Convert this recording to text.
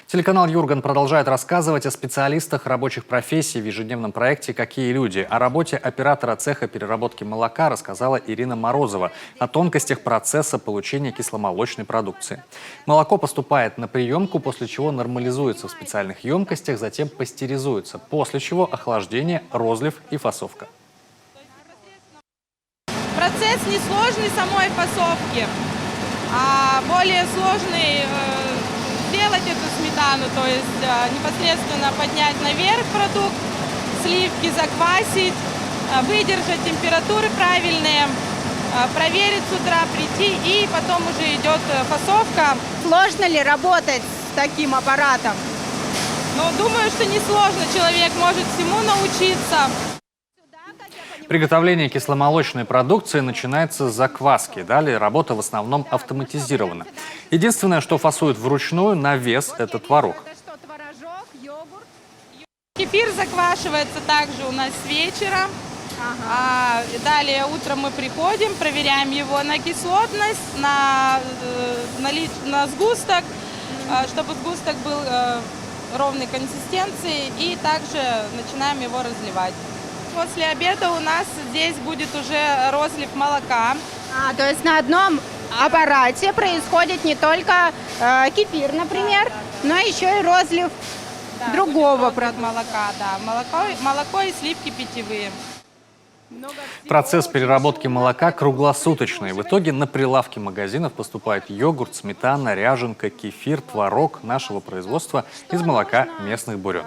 Телеканал «Юрган» продолжает рассказывать о специалистах рабочих профессий в ежедневном проекте «Какие люди?». О работе оператора цеха переработки молока рассказала Ирина Морозова, о тонкостях процесса получения кисломолочной продукции. Молоко поступает на приемку, после чего нормализуется в специальных емкостях, затем пастеризуется, после чего охлаждение, розлив и фасовка. Процесс несложный самой фасовки, а более сложный сделать эту сметану, то есть непосредственно поднять наверх продукт, сливки заквасить, выдержать температуры правильные, проверить с утра, прийти, и потом уже идет фасовка. Сложно ли работать с таким аппаратом? Но думаю, что несложно, человек может всему научиться. Приготовление кисломолочной продукции начинается с закваски. Далее работа в основном автоматизирована. Единственное, что фасуют вручную на вес, это творог. Кефир заквашивается также у нас с вечера. Далее утром мы приходим, проверяем его на кислотность, на сгусток, чтобы сгусток был ровной консистенции, и также начинаем его разливать. После обеда у нас здесь будет уже розлив молока. То есть на одном аппарате происходит не только кефир, например, но еще и розлив другого продукта молока. Да, молоко и сливки питьевые. Процесс переработки молока круглосуточный. В итоге на прилавки магазинов поступает йогурт, сметана, ряженка, кефир, творог нашего производства из молока местных бурен.